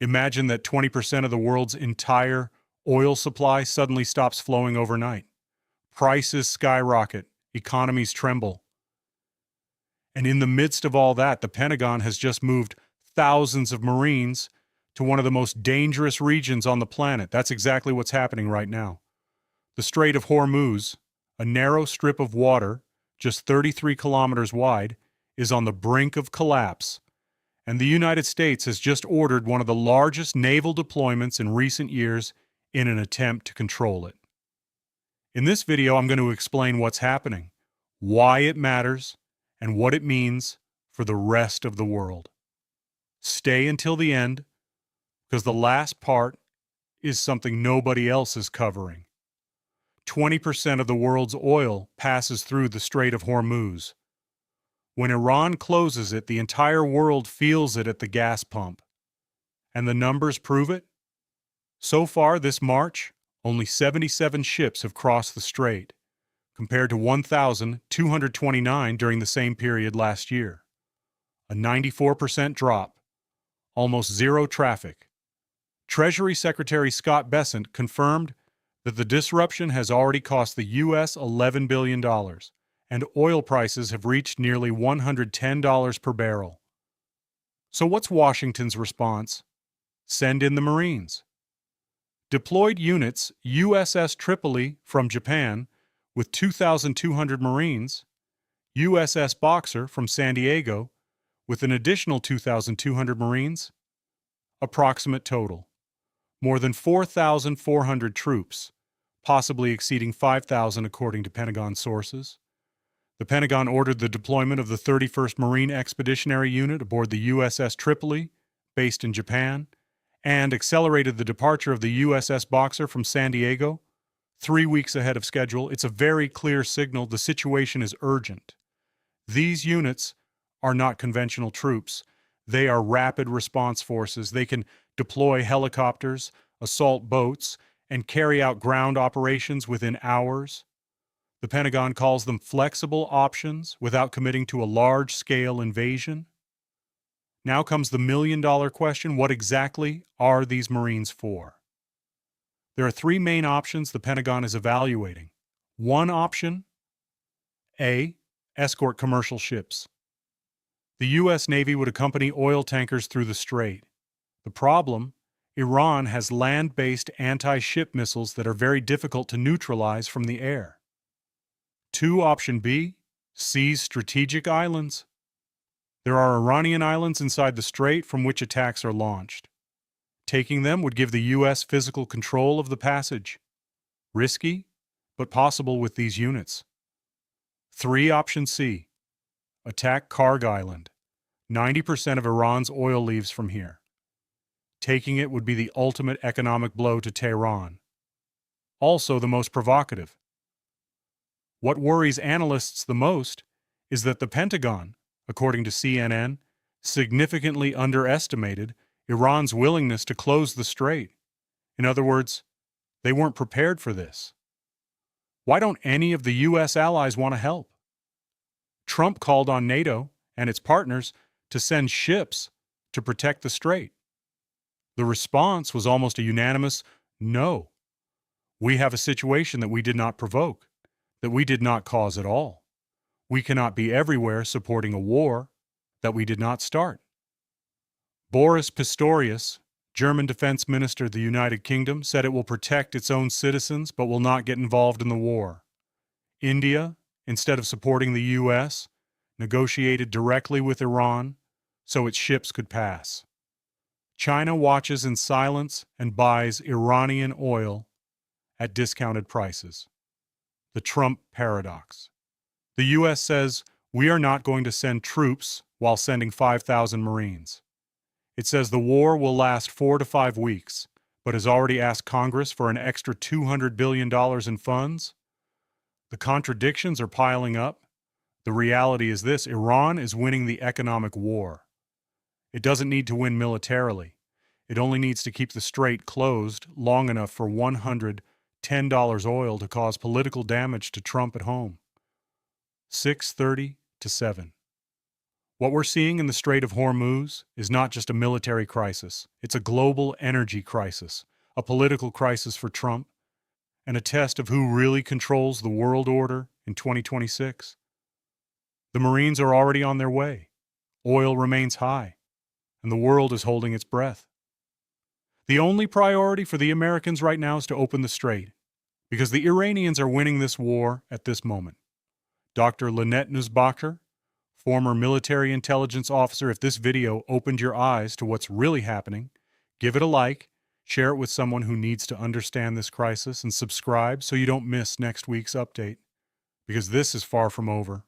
Imagine that 20% of the world's entire oil supply suddenly stops flowing overnight. Prices skyrocket, economies tremble. And in the midst of all that, the Pentagon has just moved thousands of Marines to one of the most dangerous regions on the planet. That's exactly what's happening right now. The Strait of Hormuz, a narrow strip of water, just 33 kilometers wide, is on the brink of collapse. And the United States has just ordered one of the largest naval deployments in recent years in an attempt to control it. In this video, I'm going to explain what's happening, why it matters, and what it means for the rest of the world. Stay until the end, because the last part is something nobody else is covering. 20% of the world's oil passes through the Strait of Hormuz. When Iran closes it, the entire world feels it at the gas pump. And the numbers prove it. So far this March, only 77 ships have crossed the strait, compared to 1,229 during the same period last year. A 94% drop, almost zero traffic. Treasury Secretary Scott Bessent confirmed that the disruption has already cost the U.S. $11 billion, and oil prices have reached nearly $110 per barrel. So what's Washington's response? Send in the Marines. Deployed units USS Tripoli from Japan with 2,200 Marines, USS Boxer from San Diego with an additional 2,200 Marines. Approximate total: more than 4,400 troops, possibly exceeding 5,000 according to Pentagon sources. The Pentagon ordered the deployment of the 31st Marine Expeditionary Unit aboard the USS Tripoli, based in Japan, and accelerated the departure of the USS Boxer from San Diego 3 weeks ahead of schedule. It's a very clear signal the situation is urgent. These units are not conventional troops. They are rapid response forces. They can deploy helicopters, assault boats, and carry out ground operations within hours. The Pentagon calls them flexible options without committing to a large-scale invasion. Now comes the million-dollar question: what exactly are these Marines for? There are three main options the Pentagon is evaluating. One option: A. Escort commercial ships. The U.S. Navy would accompany oil tankers through the strait. The problem: Iran has land-based anti-ship missiles that are very difficult to neutralize from the air. Option B. Seize strategic islands. There are Iranian islands inside the strait from which attacks are launched. Taking them would give the U.S. physical control of the passage. Risky, but possible with these units. Option C. Attack Karg Island. 90% of Iran's oil leaves from here. Taking it would be the ultimate economic blow to Tehran. Also the most provocative. What worries analysts the most is that the Pentagon, according to CNN, significantly underestimated Iran's willingness to close the strait. In other words, they weren't prepared for this. Why don't any of the U.S. allies want to help? Trump called on NATO and its partners to send ships to protect the strait. The response was almost a unanimous no. We have a situation that we did not provoke, that we did not cause at all. We cannot be everywhere supporting a war that we did not start. Boris Pistorius, German Defense Minister of the United Kingdom, said it will protect its own citizens but will not get involved in the war. India, instead of supporting the U.S., negotiated directly with Iran so its ships could pass. China watches in silence and buys Iranian oil at discounted prices. The Trump paradox. The U.S. says, we are not going to send troops while sending 5,000 Marines. It says the war will last 4 to 5 weeks, but has already asked Congress for an extra $200 billion in funds. The contradictions are piling up. The reality is this: Iran is winning the economic war. It doesn't need to win militarily. It only needs to keep the strait closed long enough for $110 oil to cause political damage to Trump at home. 6:30 to 7. What we're seeing in the Strait of Hormuz is not just a military crisis, it's a global energy crisis, a political crisis for Trump, and a test of who really controls the world order in 2026. The Marines are already on their way. Oil remains high, and the world is holding its breath. The only priority for the Americans right now is to open the strait, because the Iranians are winning this war at this moment. Dr. Lynette Nusbacher, former military intelligence officer, if this video opened your eyes to what's really happening, give it a like, share it with someone who needs to understand this crisis, and subscribe so you don't miss next week's update, because this is far from over.